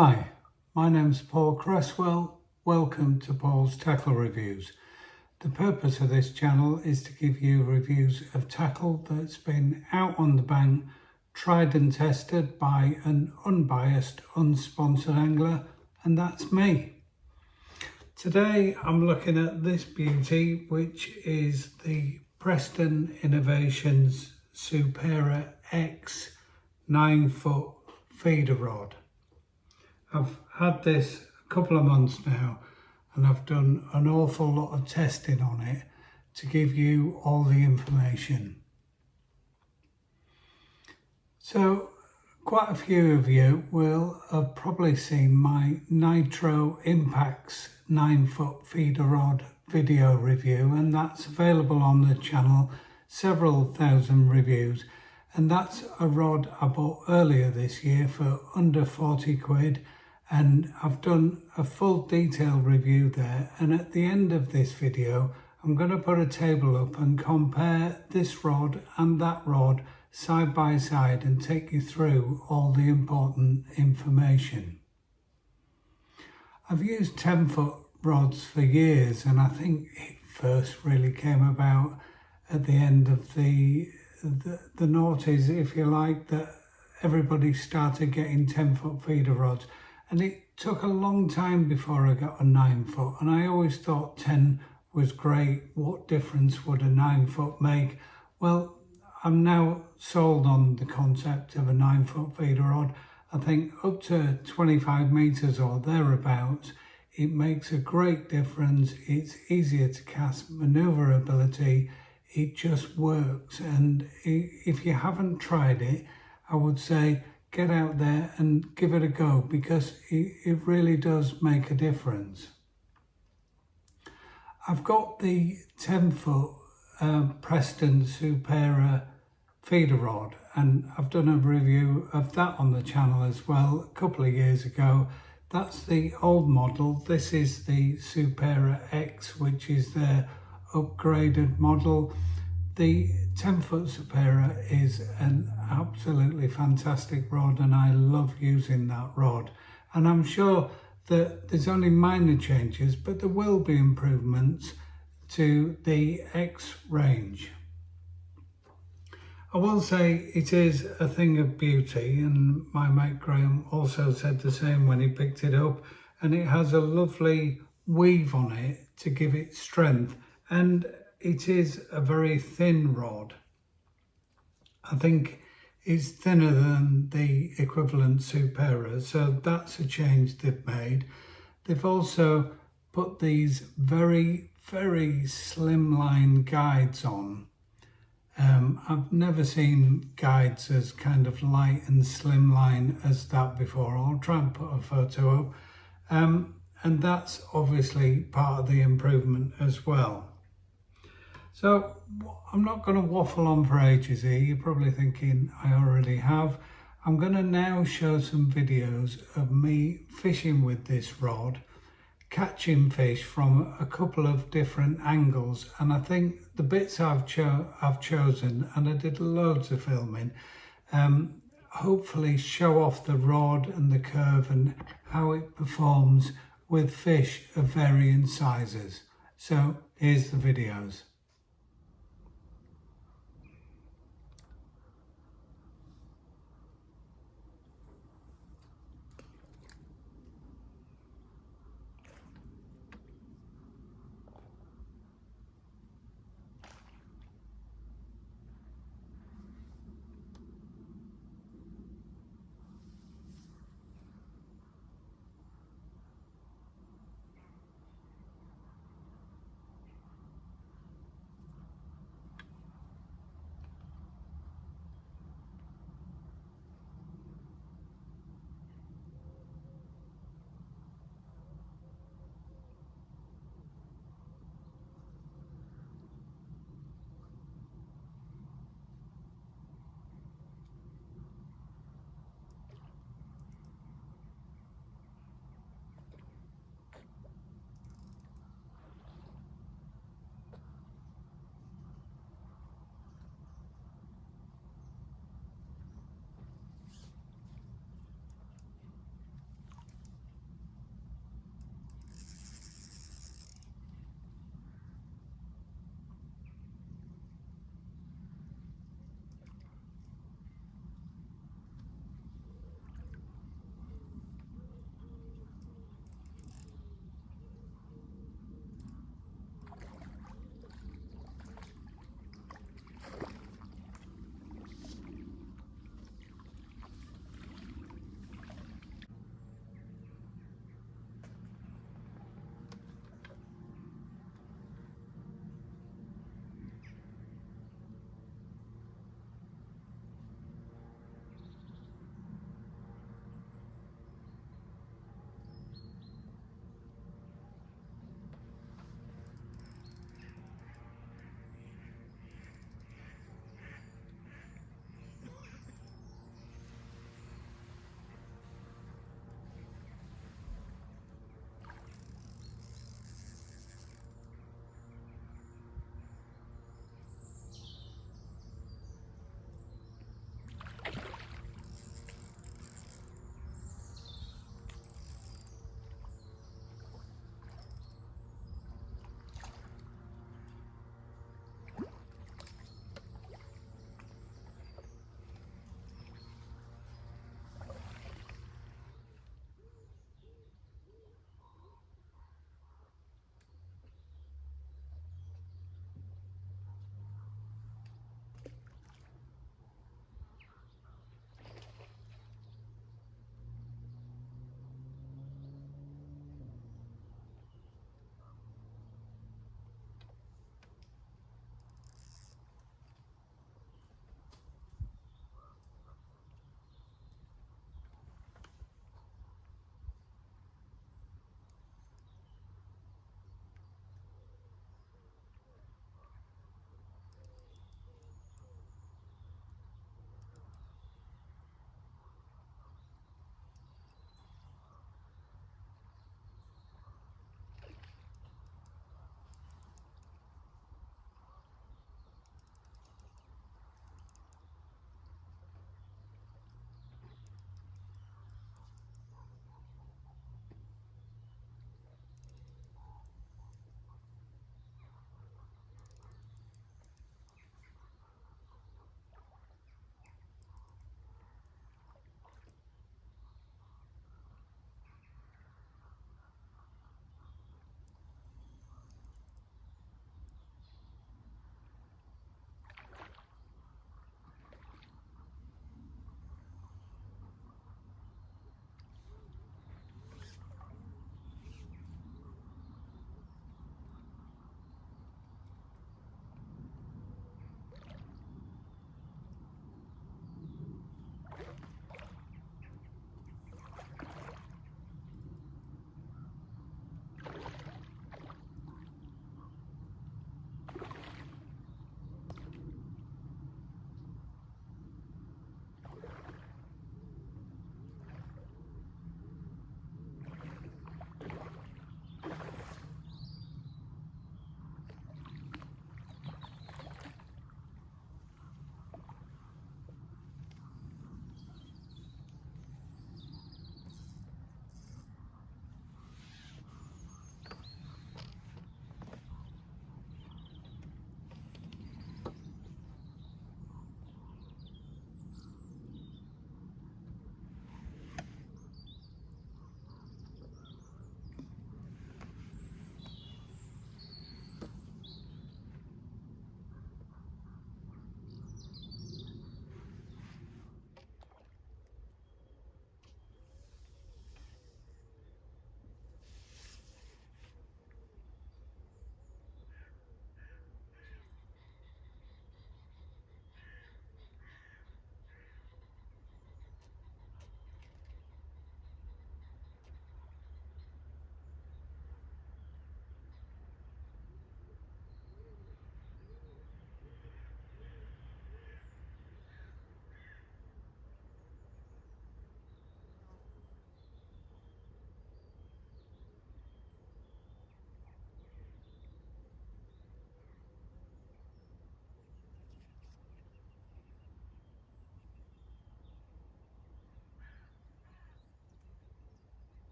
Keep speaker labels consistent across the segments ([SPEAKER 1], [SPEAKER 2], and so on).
[SPEAKER 1] Hi, my name's Paul Cresswell. Welcome to Paul's Tackle Reviews. The purpose of this channel is to give you reviews of tackle that's been out on the bank, tried and tested by an unbiased, unsponsored angler, and that's me. Today I'm looking at this beauty, which is the Preston Innovations Supera X 9-foot feeder rod. I've had this a couple of months now and I've done an awful lot of testing on it to give you all the information. So quite a few of you will have probably seen my Nytro Impax 9-foot feeder rod video review, and that's available on the channel, several thousand reviews, and that's a rod I bought earlier this year for under 40 quid. And I've done a full detailed review there, and at the end of this video I'm going to put a table up and compare this rod and that rod side by side and take you through all the important information. I've used 10-foot rods for years, and I think it first really came about at the end of the noughties, if you like, that everybody started getting 10-foot feeder rods. And it took a long time before I got a 9-foot, and I always thought 10 was great. What difference would a 9-foot make? Well, I'm now sold on the concept of a 9-foot feeder rod. I think up to 25 meters or thereabouts, it makes a great difference. It's easier to cast, maneuverability, it just works. And if you haven't tried it, I would say get out there and give it a go, because it really does make a difference. I've got the 10-foot Preston Supera feeder rod, and I've done a review of that on the channel as well a couple of years ago. That's the old model. This is the Supera X, which is their upgraded model. The 10-foot Supera is an absolutely fantastic rod, and I love using that rod. And I'm sure that there's only minor changes, but there will be improvements to the X range. I will say it is a thing of beauty, and my mate Graham also said the same when he picked it up, and it has a lovely weave on it to give it strength, and it is a very thin rod. I think it's thinner than the equivalent Supera, so that's a change they've made. They've also put these very, very slimline guides on. I've never seen guides as kind of light and slimline as that before. I'll try and put a photo up. And that's obviously part of the improvement as well. So I'm not going to waffle on for ages here. You're probably thinking I already have. I'm going to now show some videos of me fishing with this rod, catching fish from a couple of different angles, and I think the bits I've chosen, and I did loads of filming, hopefully show off the rod and the curve and how it performs with fish of varying sizes. So here's the videos.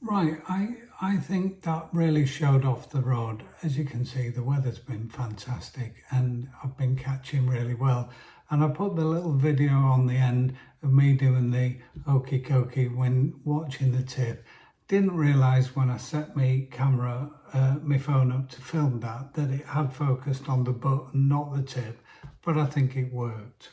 [SPEAKER 1] Right, I think that really showed off the rod. As you can see, the weather's been fantastic and I've been catching really well. And I put the little video on the end of me doing the okey dokey when watching the tip. Didn't realise when I set my camera, my phone up to film that it had focused on the butt and not the tip, but I think it worked.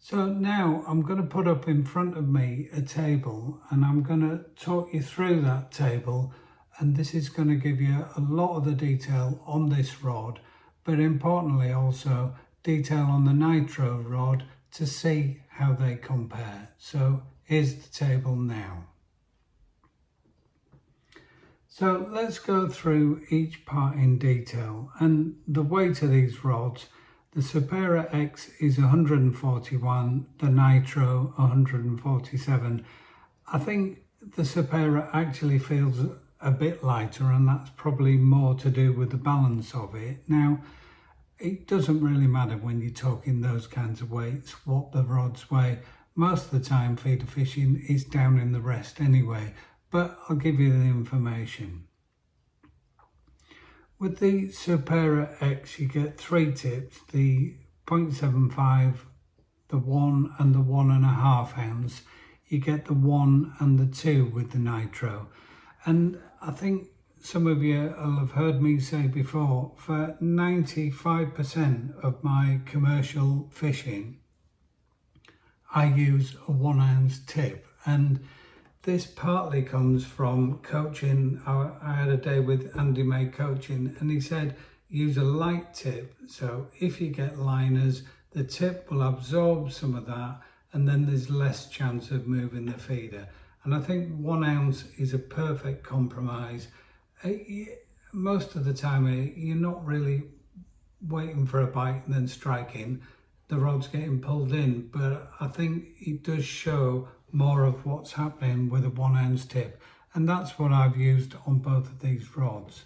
[SPEAKER 1] So now I'm going to put up in front of me a table and I'm going to talk you through that table, and this is going to give you a lot of the detail on this rod, but importantly also detail on the Nytro rod to see how they compare. So here's the table now. So let's go through each part in detail, and the weight of these rods. The Supera X is 141, the Nytro 147. I think the Supera actually feels a bit lighter, and that's probably more to do with the balance of it. Now, it doesn't really matter when you're talking those kinds of weights, what the rods weigh. Most of the time feeder fishing is down in the rest anyway, but I'll give you the information. With the Supera X, you get 3 tips, the 0.75, the 1 and the 1.5 ounce. You get the 1 and the 2 with the Nytro. And I think some of you will have heard me say before, for 95% of my commercial fishing, I use a 1 ounce tip. And this partly comes from coaching. I had a day with Andy May coaching, and he said use a light tip. So if you get liners, the tip will absorb some of that, and then there's less chance of moving the feeder. And I think 1 ounce is a perfect compromise. Most of the time, you're not really waiting for a bite and then striking. The rod's getting pulled in, but I think it does show more of what's happening with a 1 ounce tip, and that's what I've used on both of these rods.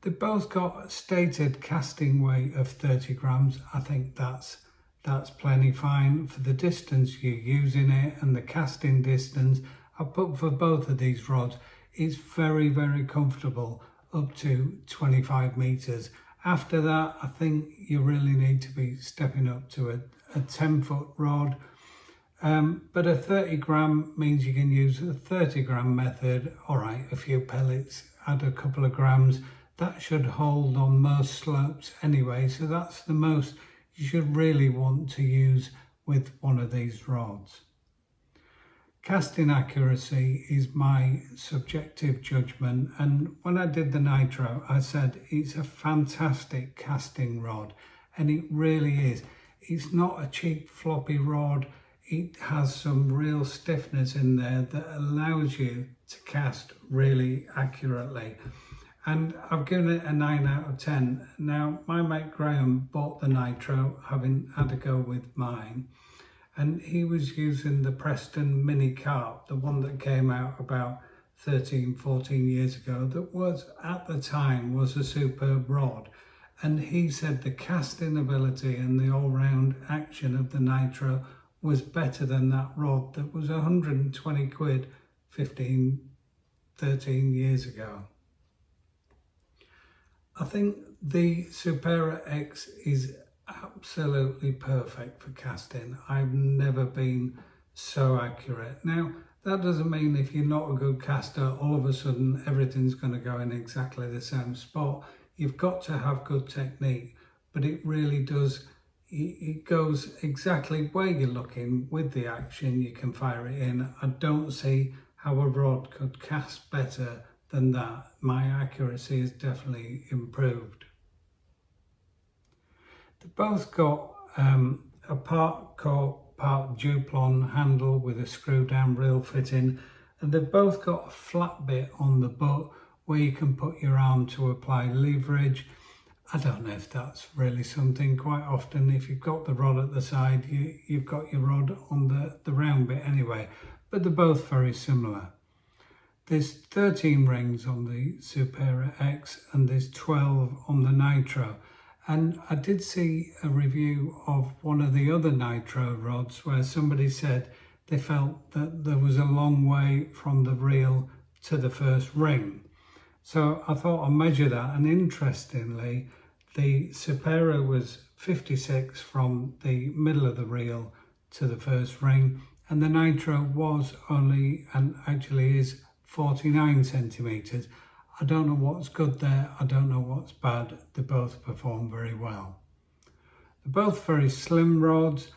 [SPEAKER 1] They've both got a stated casting weight of 30 grams. I think that's plenty fine for the distance you're using it, and the casting distance I put for both of these rods is very, very comfortable, up to 25 meters. After that, I think you really need to be stepping up to a 10-foot rod. But a 30 gram means you can use a 30 gram method. All right, a few pellets, add a couple of grams. That should hold on most slopes anyway. So that's the most you should really want to use with one of these rods. Casting accuracy is my subjective judgment. And when I did the Nytro, I said it's a fantastic casting rod. And it really is. It's not a cheap floppy rod. It has some real stiffness in there that allows you to cast really accurately. And I've given it a 9 out of 10. Now, my mate Graham bought the Nytro, having had a go with mine. And he was using the Preston mini carp, the one that came out about 13, 14 years ago, that was, at the time, was a superb rod. And he said the casting ability and the all-round action of the Nytro was better than that rod that was 120 quid 15, 13 years ago. I think the Supera X is absolutely perfect for casting. I've never been so accurate. Now, that doesn't mean if you're not a good caster, all of a sudden everything's going to go in exactly the same spot. You've got to have good technique, but it really does. It goes exactly where you're looking with the action. You can fire it in. I don't see how a rod could cast better than that. My accuracy has definitely improved. They've both got a part cork, part Duplon handle with a screw down reel fitting, and they've both got a flat bit on the butt where you can put your arm to apply leverage. I don't know if that's really something. Quite often, if you've got the rod at the side, you've got your rod on the round bit anyway, but they're both very similar. There's 13 rings on the Supera X and there's 12 on the Nytro. And I did see a review of one of the other Nytro rods where somebody said they felt that there was a long way from the reel to the first ring. So I thought I'd measure that, and interestingly, the Supera was 56 from the middle of the reel to the first ring, and the Nytro was only, and actually is, 49 centimetres. I don't know what's good there, I don't know what's bad. They both perform very well. They're both very slim rods.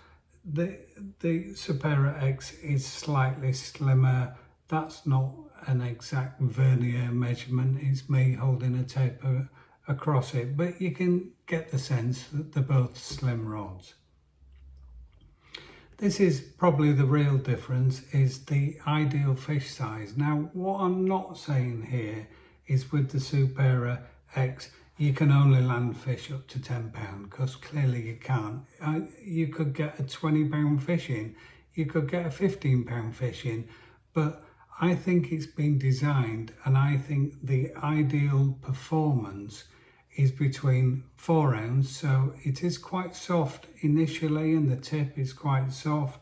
[SPEAKER 1] The Supera X is slightly slimmer. That's not an exact vernier measurement, it's me holding a tape across it, but you can get the sense that they're both slim rods. This is probably the real difference, is the ideal fish size. Now, what I'm not saying here is with the Supera X, you can only land fish up to 10 pound, because clearly you can't. You could get a 20 pound fish in, you could get a 15 pound fish in, but I think it's been designed, and I think the ideal performance is between 4 ounce, so it is quite soft initially and the tip is quite soft,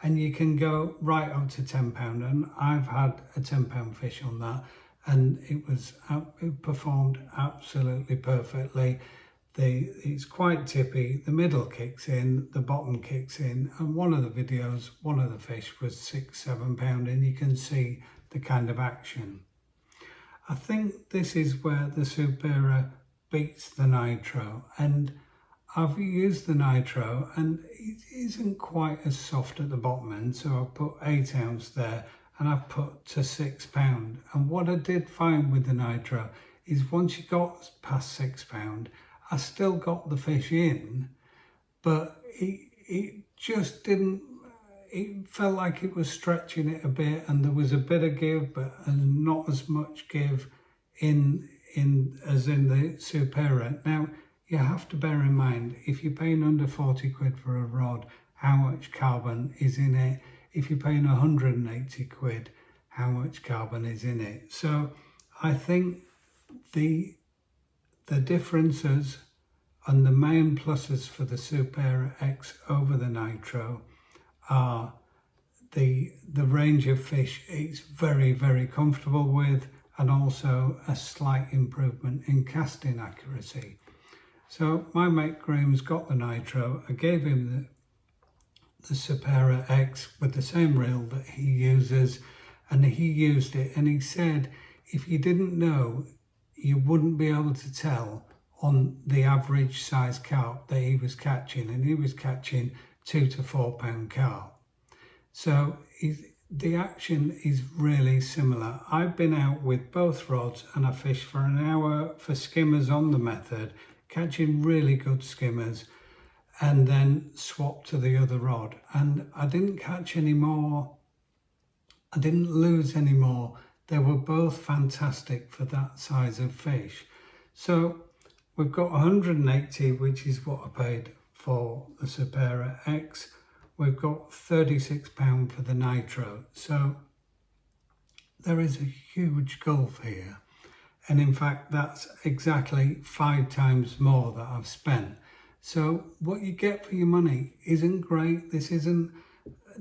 [SPEAKER 1] and you can go right up to 10 pound, and I've had a 10 pound fish on that, and it performed absolutely perfectly. It's quite tippy, the middle kicks in, the bottom kicks in, and one of the videos, one of the fish was 6-7 pound, and you can see the kind of action. I think this is where the Supera beats the Nytro, and I've used the Nytro and it isn't quite as soft at the bottom end, so I've put 8 ounce there and I've put to 6 pound. And what I did find with the Nytro is once you got past 6 pound, I still got the fish in, but it just didn't, it felt like it was stretching it a bit, and there was a bit of give, but not as much give as in the Supera. Now, you have to bear in mind, if you're paying under 40 quid for a rod, how much carbon is in it. If you're paying 180 quid, how much carbon is in it. So I think the differences and the main pluses for the Supera X over the Nytro are the range of fish it's very, very comfortable with, and also a slight improvement in casting accuracy. So my mate Graham's got the Nytro. I gave him the Supera X with the same reel that he uses, and he used it, and he said if you didn't know, you wouldn't be able to tell on the average size carp that he was catching, and he was catching 2 to 4 pound carp. So the action is really similar. I've been out with both rods and I fished for an hour for skimmers on the method, catching really good skimmers, and then swapped to the other rod. And I didn't catch any more, I didn't lose any more. They were both fantastic for that size of fish. So we've got 180, which is what I paid for the Supera X. We've got £36 for the Nytro. So there is a huge gulf here. And in fact, that's exactly 5 times more that I've spent. So what you get for your money isn't great. This isn't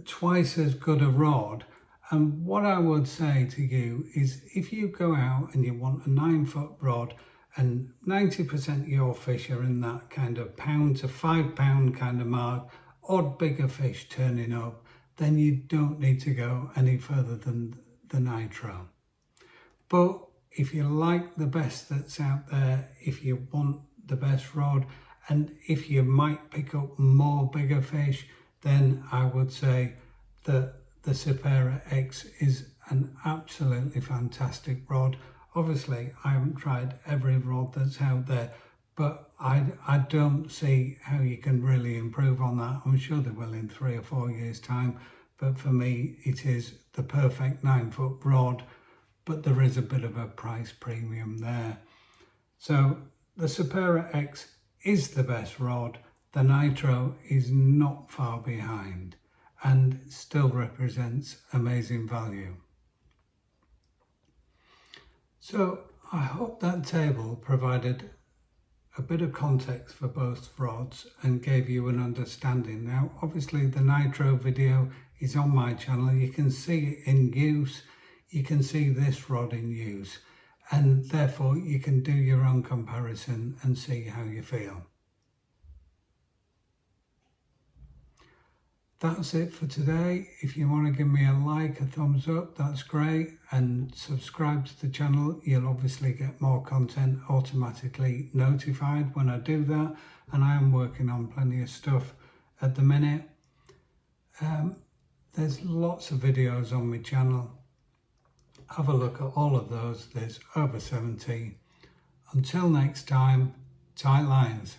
[SPEAKER 1] twice as good a rod. And what I would say to you is, if you go out and you want a 9-foot rod and 90% of your fish are in that kind of £1 to £5 kind of mark, odd bigger fish turning up, then you don't need to go any further than the Nytro. But if you like the best that's out there, if you want the best rod, and if you might pick up more bigger fish, then I would say that the Supera X is an absolutely fantastic rod. Obviously, I haven't tried every rod that's out there, but I don't see how you can really improve on that. I'm sure they will in 3 or 4 years' time, but for me, it is the perfect 9-foot rod, but there is a bit of a price premium there. So the Supera X is the best rod. The Nytro is not far behind and still represents amazing value. So I hope that table provided a bit of context for both rods and gave you an understanding. Now, obviously the Nytro video is on my channel. You can see it in use. you can see this rod in use, and therefore you can do your own comparison and see how you feel. That's it for today. If you want to give me a like, a thumbs up, that's great, and subscribe to the channel. You'll obviously get more content automatically notified when I do that, and I am working on plenty of stuff at the minute. There's lots of videos on my channel. Have a look at all of those. There's over 70. Until next time, tight lines.